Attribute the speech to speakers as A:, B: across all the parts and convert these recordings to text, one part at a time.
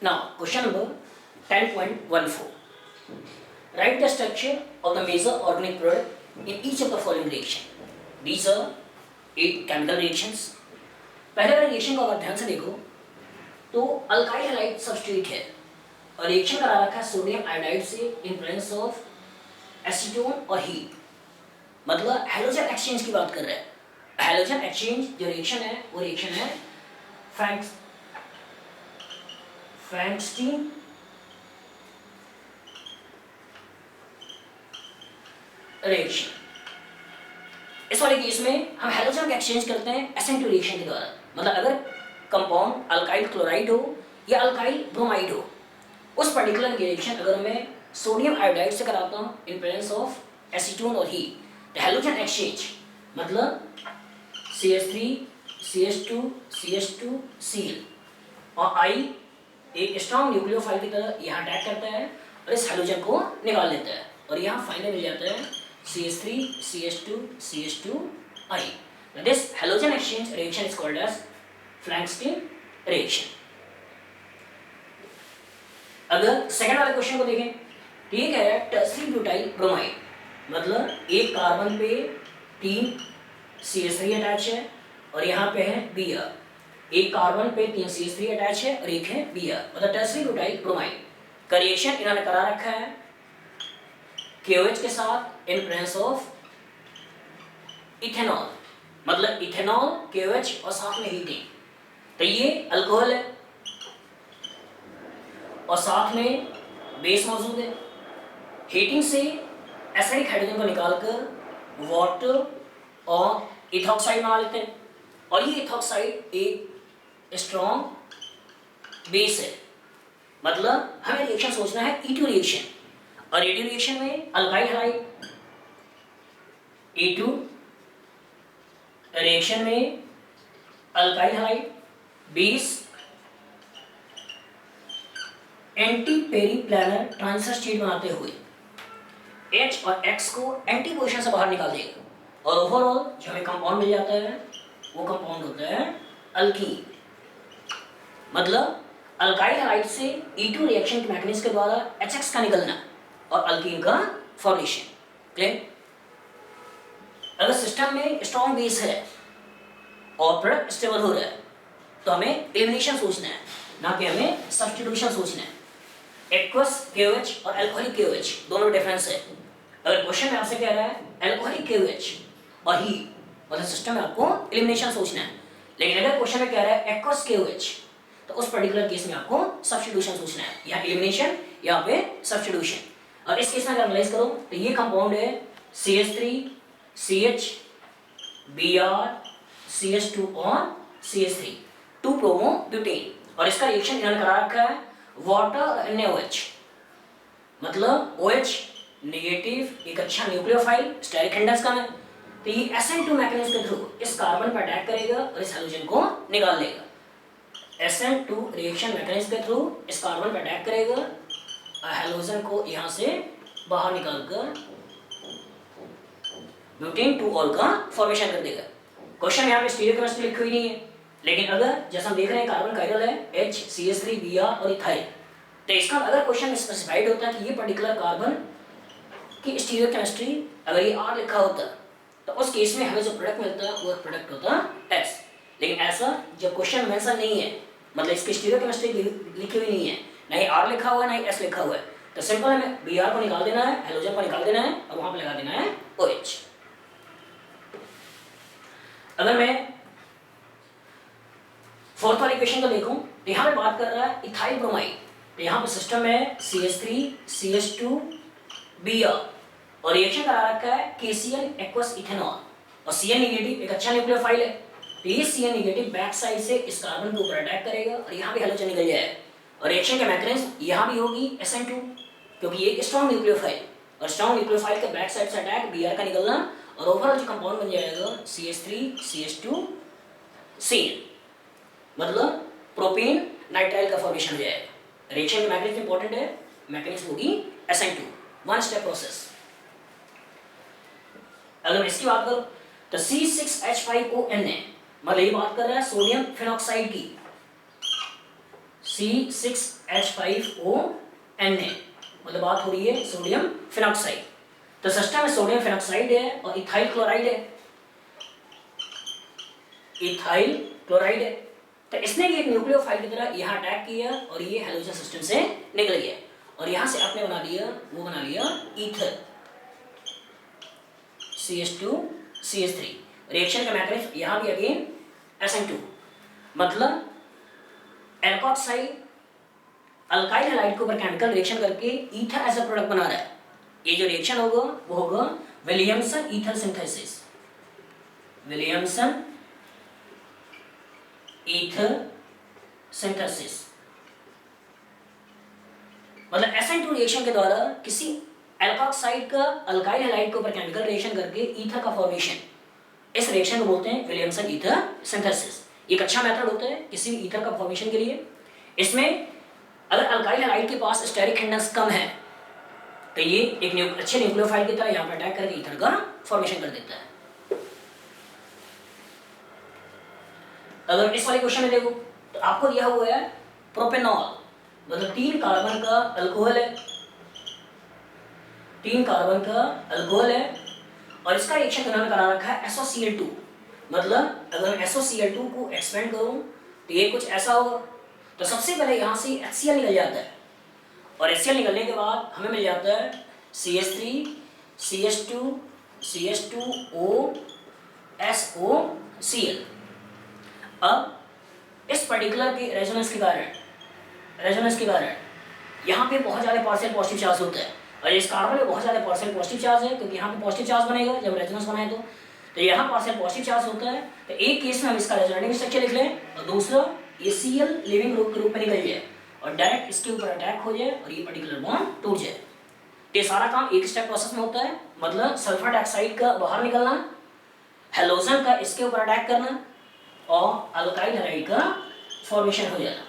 A: Now, question number 10.14. Write the structure of the major organic product in each of the following reaction. These are 8 chemical reactions. पहले वाले reaction को अगर ध्यान से देखो तो अल्काइल हैलाइड सब्स्टिट्यूट है और रिएक्शन करा रखा है सोडियम आयोडाइड से इन प्रेजेंस ऑफ एसीटोन और हीट, मतलब हैलोजन एक्सचेंज की बात कर रहे हैं. हैलोजन एक्सचेंज जो रिएक्शन है वो रिएक्शन है फ्रैंकस्टीन रिएक्शन. इस वाले केस में हम हैलोजन का एक्सचेंज करते हैं SN2 रिएक्शन के द्वारा. मतलब अगर कंपाउंड अल्काइल क्लोराइड हो या अल्काइल ब्रोमाइड हो, उस पर्टिकुलर रिएक्शन अगर मैं सोडियम आयोडाइड से कराता हूँ इन प्रेजेंस ऑफ एसीटोन और हीट, तो हैलोजन एक्सचेंज मतलब CH3 CH2 CH2 Cl और I एक स्ट्रॉन्ग न्यूक्लियोफाइल की तरह यहाँ अटैक करता है और इस हैलोजन को निकाल लेता है और यहाँ फाइनल मिल जाता है CH3 CH2 CH2 I. This halogen exchange reaction is called as Frankston reaction. अगर सेकंड वाले क्वेश्चन को देखें, ठीक है, टर्सरी ब्यूटाइल ब्रोमाइड, मतलब एक कार्बन पे 3 CH3 अटैच है और यहाँ पे है Br. एक कार्बन पे 3 CH3 अटैच है और एक है Br, मतलब टर्सरी ब्यूटाइल ब्रोमाइड का रिएक्शन इन्होंने करा रखा है KOH के साथ इन प्रेजेंस ऑफ इथेनॉल, मतलब इथेनॉल KOH और साथ में हीटिंग. तो ये अल्कोहल है और साथ में बेस मौजूद है. हीटिंग से एसिडिक हाइड्रोजन को निकालकर वाटर और इथॉक्साइड बना लेते हैं और ये इथॉक्साइड एक स्ट्रॉन्ग बेस है. मतलब हमें रिएक्शन सोचना है E2 रिएक्शन और E2 रिएक्शन में अल्काइल हैलाइड E2 रिएक्शन में alkyl halide base anti periplanar transition state बनाते हुए H और X को एंटी पोजीशन से बाहर निकाल देगा और ओवरऑल जो हमें कंपाउंड मिल जाता है वो कंपाउंड होता है अल्कीन. मतलब अल्काइल हैलाइड से E2 रिएक्शन के मैकेनिज्म के द्वारा HX का निकलना और अल्कीन का फॉर्मेशन. क्लियर? अगर सिस्टम में स्ट्रॉन्ग बेस है और प्रोडक्ट स्टेबल हो रहा है तो हमें एलिमिनेशन सोचना है, ना कि हमें सब्स्टिट्यूशन सोचना है. एक्वस KOH और अल्कोहलिक KOH दोनों डिफरेंस है. अगर क्वेश्चन में आपसे कह रहा है अल्कोहलिक KOH और हीट, मतलब सिस्टम में आपको एलिमिनेशन सोचना है. लेकिन अगर क्वेश्चन में कह रहा है एक्वस KOH तो उस पर्टिकुलर केस में आपको सब्स्टिट्यूशन सोचना है, यहाँ एलिमिनेशन यहाँ पे सब्स्टिट्यूशन. और इस केस में अगर एनालाइज करो तो ये कंपाउंड है CH3 CH Br CH2 और CH3 2 प्रोमो ब्यूटेन और इसका रिएक्शन इन्होंने करा रखा है वाटर और NaOH, मतलब OH नेगेटिव एक अच्छा न्यूक्लियोफाइल स्टेरिक हैंडल्स का है. तो ये SN2 मैकेनिज्म के थ्रू इस कार्बन पर अटैक करेगा और इस हैलोजन को निकाल लेगा. SN2 रिएक्शन मैकेनिज्म के थ्रू इस कार्बन पर अटैक करेगा और हैलोजन को यहाँ से बाहर निकालकर ब्यूटेन 2 ऑल का फॉर्मेशन कर देगा. क्वेश्चन यहाँ पे स्टीरियोकेमिस्ट्री लिखी हुई नहीं है, लेकिन अगर जैसा हम देख रहे हैं कार्बन कायरल है H CH3 Br और इथाइल, तो इसका अगर क्वेश्चन में स्पेसिफाइड होता है कि ये पर्टिकुलर कार्बन की स्टीरियोकेमिस्ट्री अगर ये R लिखा होता तो उस केस में हमें जो प्रोडक्ट मिलता है वो प्रोडक्ट होता S. लेकिन ऐसा जब क्वेश्चन मेंशन नहीं है, मतलब इसकी स्टीरियोकेमिस्ट्री लिखी हुई नहीं है, ना ही R लिखा हुआ है ना ही S लिखा हुआ है, तो सिंपल हमें Br को निकाल देना है, हैलोजन को निकाल देना है और वहां पर लगा देना है OH. अगर मैं फोर्थ वाली इक्वेशन को देखूं तो यहाँ पे बात कर रहा है इथाइल ब्रोमाइड. तो यहाँ पे सिस्टम है CH3 CH2 Br और रिएक्शन करा रखा है KCl एक्वस इथेनॉल और Cl नेगेटिव एक अच्छा न्यूक्लियोफाइल है. तो ये Cl नेगेटिव बैक साइड से इस कार्बन के ऊपर अटैक करेगा और यहाँ भी हैलोजन निकल जाएगा और रिएक्शन के मैकेनिज्म यहाँ भी होगी SN2, क्योंकि ये एक स्ट्रॉन्ग न्यूक्लियोफाइल और स्ट्रॉन्ग न्यूक्लियोफाइल के बैक साइड से अटैक Br का निकलना और ओवरऑल जो कंपाउंड बन जाएगा CH3 CH2 Cl, मतलब प्रोपेन नाइट्राइल का फॉर्मेशन हो जाएगा. रिएक्शन के मैकेनिज्म इंपॉर्टेंट है, मैकेनिज्म होगी SN2 वन स्टेप प्रोसेस. अगर मैं इसकी बात करूं तो C6H5ON मतलब ये बात कर रहा है सोडियम फिनॉक्साइड की C6H5ONa, मतलब बात हो रही है सोडियम फिनॉक्साइड। तो सिस्टम में सोडियम फिनॉक्साइड है और इथाइल क्लोराइड है, इथाइल क्लोराइड है। तो इसने एक न्यूक्लियोफाइल की तरह यहाँ अटैक किया और ये हैलोजन सिस्टम से निकल गया और यहाँ से आपने बना लिया, वो बना लिया ईथर, CH2CH3। रिएक्शन का मैकेनिज्म यहाँ भी अगेन SN2, मतलब एल्कोक्साइड अल्काइल हैलाइड के ऊपर केमिकल रिएक्शन करके ईथर एज अ प्रोडक्ट बना रहा है। ये जो रिएक्शन होगा वो होगा Williamson ether synthesis, Williamson ether synthesis. मतलब SN2 रिएक्शन के द्वारा किसी एल्कोक्साइड का अल्काइल हैलाइड के ऊपर केमिकल रिएक्शन करके ईथर का फॉर्मेशन, इस रिएक्शन को बोलते हैं विलियमसन ईथर सिंथेसिस। एक अच्छा मेथड होता है किसी भी ईथर का फॉर्मेशन के लिए। इसमें अगर अल्काइल हैलाइड के पास स्टेरिक हिंडनेस कम है तो ये एक अच्छे न्यूक्लियोफाइल की तरह यहाँ पर अटैक करके ईथर का फॉर्मेशन कर देता है। अगर इस वाले क्वेश्चन में देखो तो आपको दिया हुआ है प्रोपेनॉल, मतलब 3 कार्बन का अल्कोहल है, 3 कार्बन का अल्कोहल है और इसका रिएक्शन उन्होंने करा रखा है SOCl2। मतलब अगर SOCl2 को एक्सपेंड करूं तो ये कुछ ऐसा होगा। तो सबसे पहले यहाँ से HCl निकल जाता है और HCl निकलने के बाद हमें मिल जाता है CH3 CH2 CH2O SOCl। अब इस पर्टिकुलर के रेजोनेंस के कारण यहाँ पे बहुत ज़्यादा पार्शियल पॉजिटिव चार्ज होता है और इस कार्बन में बहुत ज़्यादा पार्शियल पॉजिटिव चार्ज है क्योंकि यहाँ पे पॉजिटिव चार्ज बनेगा जब रेजोनेंस बनाए तो यहाँ पार्शियल पॉजिटिव चार्ज होता है। तो एक केस में हम इसका रेजोनेटिंग स्ट्रक्चर लिख लें और दूसरा ACl लिविंग ग्रुप के रूप में निकल जाए और डायरेक्ट इसके ऊपर अटैक हो जाए और ये पर्टिकुलर बॉन्ड टूट जाए। तो ये सारा काम एक स्टेप प्रोसेस में होता है, मतलब सल्फर डाइऑक्साइड का बाहर निकलना, हैलोजन का इसके ऊपर अटैक करना और अल्काइल हैलाइड का फॉर्मेशन हो जाना,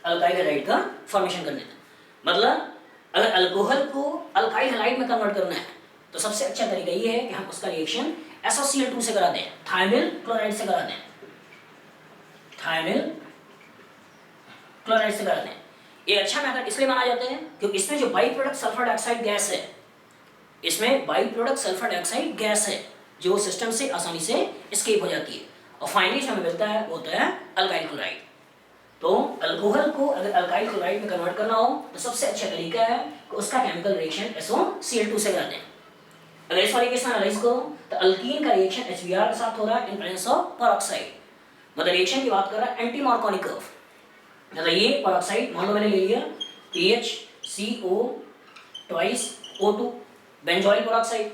A: अल्काइल हैलाइड का फॉर्मेशन कर देना। मतलब अगर अल्कोहल को अल्काइल हैलाइड में कन्वर्ट करना है तो सबसे अच्छा तरीका ये है कि हम उसका रिएक्शन SOCl2 से करा दें, थायमिल क्लोराइड से करा दें, थायमिल क्लोराइड से करा दें। ये अच्छा मेथड इसलिए माना जाता है क्योंकि इसमें जो by product sulphur dioxide gas है, इसमें by product sulphur dioxide gas है जो सिस्टम से आसानी से एस्केप हो जाती है और फाइनली जो हमें मिलता है वो होता है अल्काइल क्लोराइड। तो अल्कोहल को अगर अल्काइल क्लोराइड में कन्वर्ट करना हो तो सबसे अच्छा तरीका है कि उसका केमिकल रिएक्शन SOCl2 से करा दें। अगर इस वाले केस में एनालाइज करो तो अल्कीन का रिएक्शन HBr के साथ हो रहा है इन प्रेजेंस ऑफ पेरोक्साइड, मतलब रिएक्शन की बात कर रहा है एंटी मार्कोनी कर्व। मतलब ये पेरोक्साइड मान लो मैंने ले लिया PHCO twice O2 benzoyl peroxide.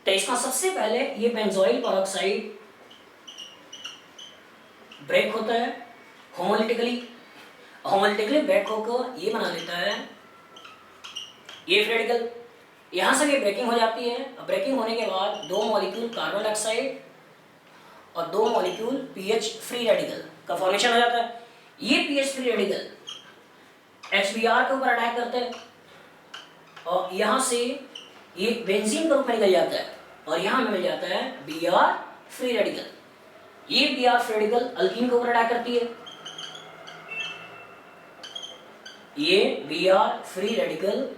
A: तो इसका सबसे पहले ये बेंजोइल पेरोक्साइड ब्रेक होता है होमोलिटिकली ब्रेक होकर ये बना लेता है ये फ्री रेडिकल। यहाँ से भी ब्रेकिंग हो जाती है। ब्रेकिंग होने के बाद 2 मॉलिक्यूल कार्बन डाइऑक्साइड और 2 मॉलिक्यूल पीएच फ्री रेडिकल का फॉर्मेशन हो जाता है। ये पीएच फ्री रेडिकल HBr के ऊपर अटैक करते हैं और यहाँ से ये बेंजीन के रूप में निकल जाता है और यहाँ हमें मिल जाता है Br फ्री रेडिकल। ये Br फ्री रेडिकल अल्कीन के ऊपर अटैक करती है, ये Br फ्री रेडिकल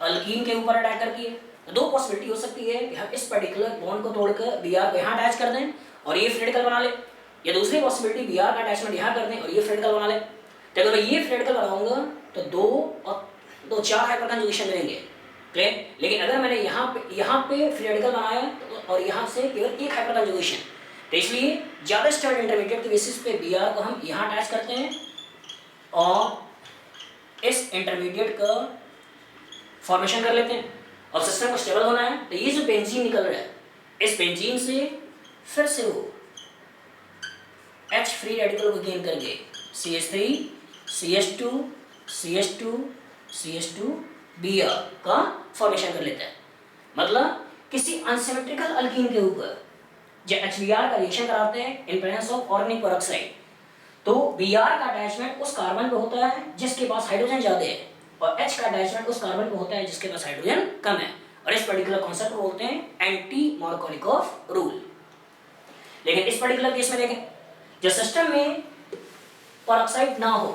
A: अल्कीन के ऊपर अटैक करती है। 2 पॉसिबिलिटी हो सकती है कि हम इस पर्टिकुलर बॉन्ड को तोड़कर Br को यहाँ अटैच कर दें और ये फ्री रेडिकल बना ले, या दूसरी पॉसिबिलिटी Br का अटैचमेंट यहाँ कर दें और ये फ्री रेडिकल बना ले। तो अगर मैं ये फ्री रेडिकल बनाऊंगा तो 2 और 2 4 हाइड्रोजन कंजुगेशन मिलेंगे, क्लियर। लेकिन अगर मैंने यहाँ पे फ्री रेडिकल बनाया और यहाँ से केवल एक हाइड्रोजन कंजुगेशन, तो इसलिए ज़्यादा स्टैंडर्ड इंटरमीडिएट के बेसिस पे Br को हम यहाँ अटैच करते हैं और इस इंटरमीडिएट का फॉर्मेशन कर लेते हैं और सिस्टम को स्टेबल होना है। तो ये जो बेंजीन निकल रहा है इस बेंजीन से फिर से वो H फ्री रेडिकल को गेन करके CH3 CH2 CH2 CH2 Br का फॉर्मेशन कर लेता है। मतलब किसी अनसिमेट्रिकल अल्कीन के ऊपर जो HBr का रिएक्शन कराते हैं in presence of organic peroxide, तो Br का अटैचमेंट उस कार्बन पे होता है जिसके पास हाइड्रोजन ज्यादा है और H का अटैचमेंट उस कार्बन पे होता है जिसके पास हाइड्रोजन कम है और इस पर्टिकुलर कॉन्सेप्ट को बोलते हैं एंटी मार्कोनिकोव रूल। लेकिन इस पर्टिकुलर केस में देखें, जो सिस्टम में परऑक्साइड ना हो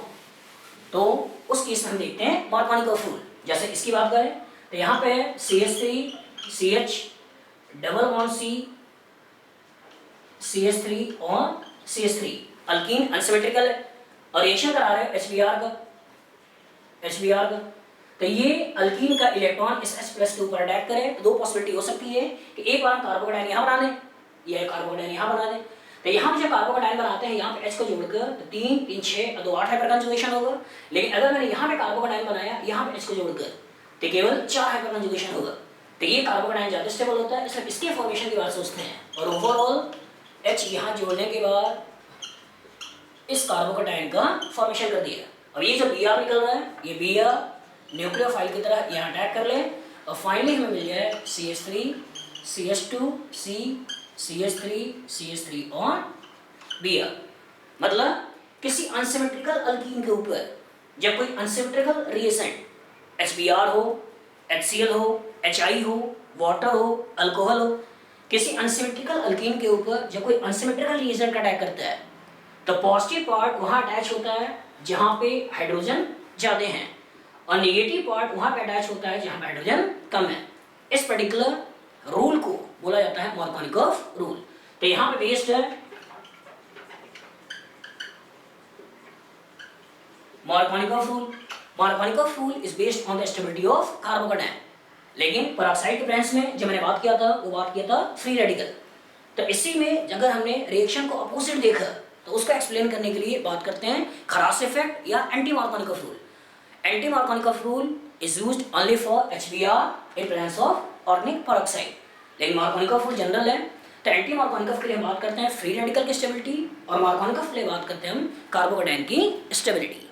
A: तो उस केस में हम देखते हैं मार्कोनिकॉफ रूल। जैसे इसकी बात करें तो यहाँ पे CH3 CH double bond C CH3 और CH3 अल्कीन अनसिमेट्रिकल है और रिएक्शन करा रहे हैं HBr का। तो ये अल्कीन का इलेक्ट्रॉन इस H+ के ऊपर अटैक करे तो दो पॉसिबिलिटी हो सकती है कि एक बार कार्बोकेटाइन यहाँ बना लें या कार्बोकेटाइन यहाँ बना दें। तो यहाँ पे जब कार्बोकेटाइन बनाते हैं यहाँ पे H को जोड़कर तो 3 3 6 और 2 8 हाइपर कंजुगेशन होगा। लेकिन अगर मैंने यहाँ पे कार्बोकेटाइन बनाया यहाँ पे H को जोड़कर तो केवल 4 हाइपर कंजुगेशन होगा। तो ये कार्बोकेटाइन ज़्यादा स्टेबल होता है, इसलिए इसके फॉर्मेशन की बात सोचते हैं। और ओवरऑल H यहाँ जोड़ने के बाद इस कार्बोकेटाइन का फॉर्मेशन कर दिया। अब ये जो Br निकल रहा है ये Br न्यूक्लियोफाइल की तरह यहाँ अटैक कर ले और फाइनली हमें मिल जाए CH3 CH2 C CH3 CH3 और Br। मतलब किसी अनसिमेट्रिकल अल्कीन के ऊपर जब कोई अनसिमेट्रिकल रिएजेंट HBr हो, HCl हो, HI हो, वाटर हो, अल्कोहल हो, किसी अनसिमेट्रिकल अल्कीन के ऊपर जब कोई अनसिमेट्रिकल रिएजेंट का अटैक करता है तो पॉजिटिव पार्ट वहाँ अटैच होता है जहाँ पे हाइड्रोजन ज़्यादा हैं और नेगेटिव पार्ट वहाँ पे अटैच होता है जहाँ पे हाइड्रोजन कम है। इस पर्टिकुलर रूल को बोला जाता है मार्कोनिकॉफ रूल। तो यहाँ पे बेस्ड है Markovnikov rule. Markovnikov rule is based on the stability of carbocation. लेकिन पेरोक्साइड के ब्रांच में जब मैंने बात किया था वो बात किया था फ्री रेडिकल। तो इसी में अगर हमने रिएक्शन को अपोजिट देखा तो उसको एक्सप्लेन करने के लिए बात करते हैं खरास इफेक्ट या anti Markovnikov rule. Anti Markovnikov rule is used only for HBr in presence of organic peroxide. लेकिन मार्कोनिकॉफ रूल जनरल है। तो एंटी मार्कोनिकॉफ के लिए हम बात करते हैं फ्री रेडिकल की स्टेबिलिटी और मार्कोनिकॉफ के लिए बात करते हैं हम कार्बोकेटाइन की स्टेबिलिटी।